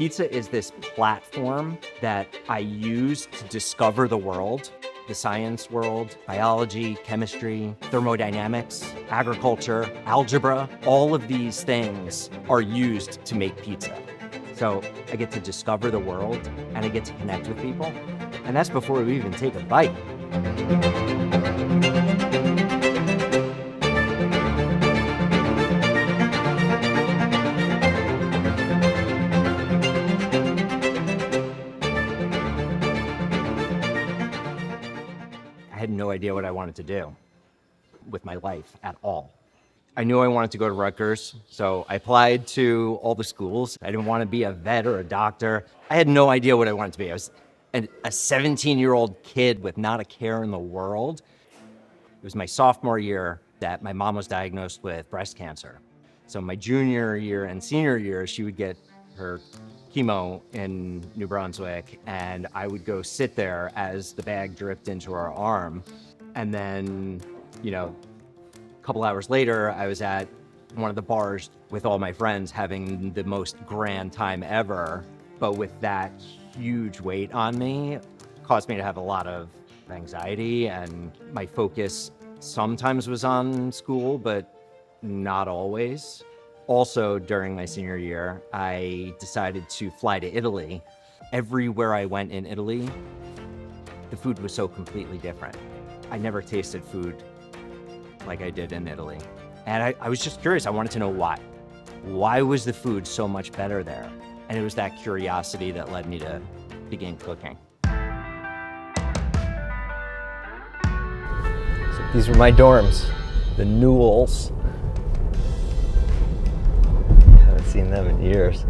Pizza is this platform that I use to discover the world, the science world, biology, chemistry, thermodynamics, agriculture, algebra. All of these things are used to make pizza. So I get to discover the world and I get to connect with people. And that's before we even take a bite. I had no idea what I wanted to do with my life at all. I knew I wanted to go to Rutgers, so I applied to all the schools. I didn't want to be a vet or a doctor. I had no idea what I wanted to be. I was a 17-year-old kid with not a care in the world. It was my sophomore year that my mom was diagnosed with breast cancer. So my junior year and senior year, she would get her chemo in New Brunswick, and I would go sit there as the bag dripped into her arm. And then, a couple hours later, I was at one of the bars with all my friends having the most grand time ever. But with that huge weight on me, caused me to have a lot of anxiety, and my focus sometimes was on school, but not always. Also, during my senior year, I decided to fly to Italy. Everywhere I went in Italy, the food was so completely different. I never tasted food like I did in Italy. And I was just curious. I wanted to know why. Why was the food so much better there? And it was that curiosity that led me to begin cooking. So these were my dorms, the Newells. Haven't seen them in years.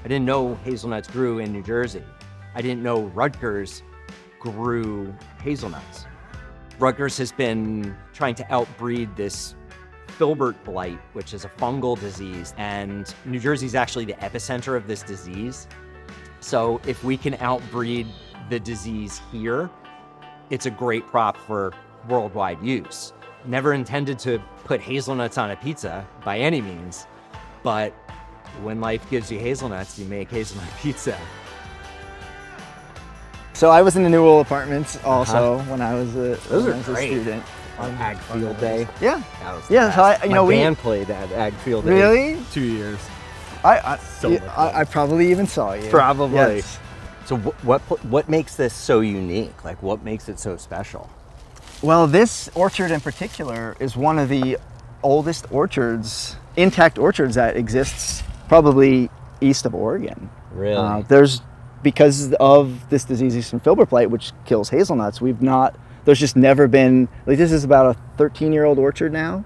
I didn't know hazelnuts grew in New Jersey. I didn't know Rutgers grew hazelnuts. Rutgers has been trying to outbreed this filbert blight, which is a fungal disease, and New Jersey is actually the epicenter of this disease. So if we can outbreed the disease here, it's a great crop for worldwide use. Never intended to put hazelnuts on a pizza by any means, but when life gives you hazelnuts, you make hazelnut pizza. So I was in the Newell apartments also when I was a student. On Ag Field Day. Yeah. That was Yeah, so my band played at Ag Field Day. Really? 2 years. I probably even saw you. Probably. Yes. So what makes this so unique? Like, what makes it so special? Well, this orchard in particular is one of the oldest orchards, intact orchards that exists probably east of Oregon. Really? Because of this disease and filbert blight, which kills hazelnuts, there's just never been, this is about a 13-year-old orchard now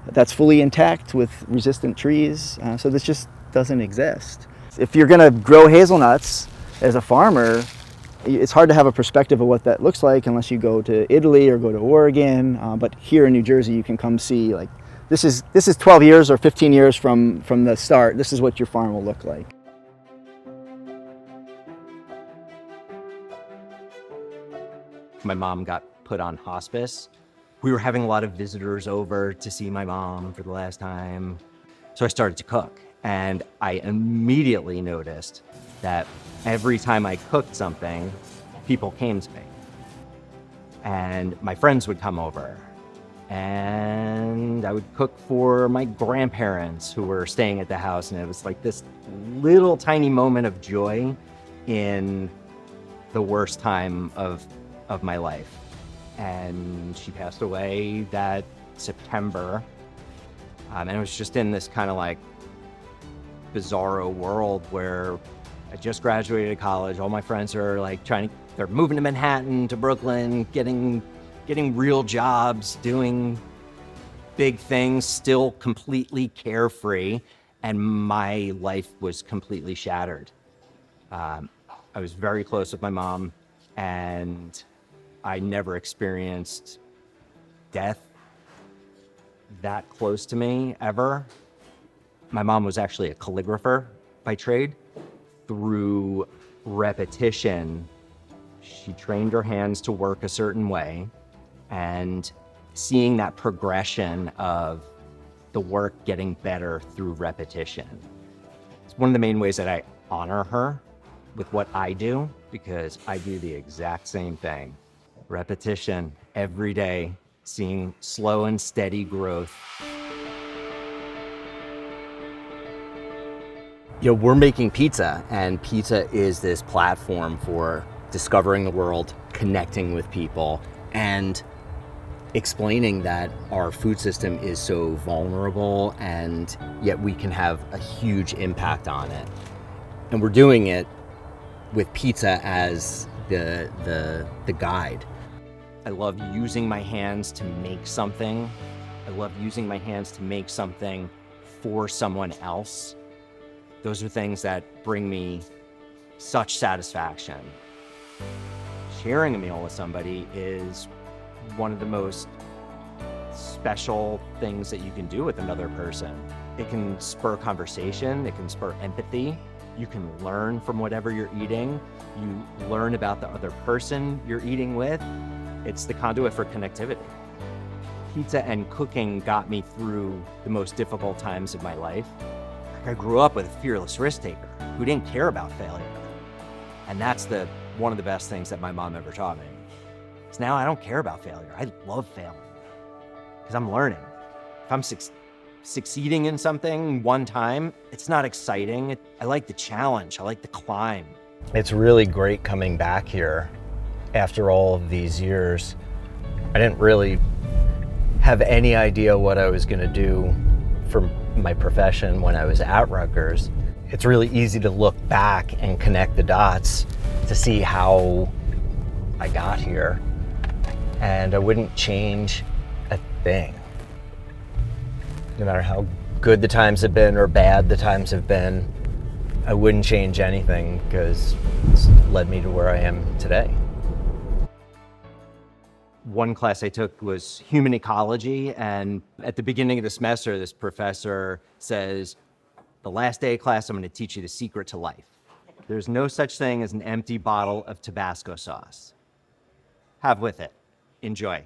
that's fully intact with resistant trees. So this just doesn't exist. If you're gonna grow hazelnuts as a farmer, it's hard to have a perspective of what that looks like unless you go to Italy or go to Oregon. But here in New Jersey, you can come see, this is 12 years or 15 years from the start. This is what your farm will look like. My mom got put on hospice. We were having a lot of visitors over to see my mom for the last time. So I started to cook, and I immediately noticed that every time I cooked something, people came to me. And my friends would come over, and I would cook for my grandparents who were staying at the house, and it was like this little tiny moment of joy in the worst time of my life. And she passed away that September. And it was just in this kind of bizarro world where I just graduated college. All my friends are they're moving to Manhattan, to Brooklyn, getting real jobs, doing big things, still completely carefree. And my life was completely shattered. I was very close with my mom, and I never experienced death that close to me ever. My mom was actually a calligrapher by trade. Through repetition, she trained her hands to work a certain way, and seeing that progression of the work getting better through repetition, it's one of the main ways that I honor her with what I do, because I do the exact same thing. Repetition every day, seeing slow and steady growth. We're making pizza, and pizza is this platform for discovering the world, connecting with people, and explaining that our food system is so vulnerable, and yet we can have a huge impact on it. And we're doing it with pizza as the guide. I love using my hands to make something. I love using my hands to make something for someone else. Those are things that bring me such satisfaction. Sharing a meal with somebody is one of the most special things that you can do with another person. It can spur conversation, it can spur empathy. You can learn from whatever you're eating. You learn about the other person you're eating with. It's the conduit for connectivity. Pizza and cooking got me through the most difficult times of my life. I grew up with a fearless risk taker who didn't care about failure. And that's one of the best things that my mom ever taught me. Because now I don't care about failure. I love failing because I'm learning. If I'm succeeding in something one time, it's not exciting. I like the challenge. I like the climb. It's really great coming back here after all of these years. I didn't really have any idea what I was going to do for my profession when I was at Rutgers. It's really easy to look back and connect the dots to see how I got here, and I wouldn't change a thing. No matter how good the times have been or bad the times have been, I wouldn't change anything because it's led me to where I am today. One class I took was human ecology, and at the beginning of the semester, this professor says, the last day of class, I'm going to teach you the secret to life. There's no such thing as an empty bottle of Tabasco sauce. Have with it. Enjoy.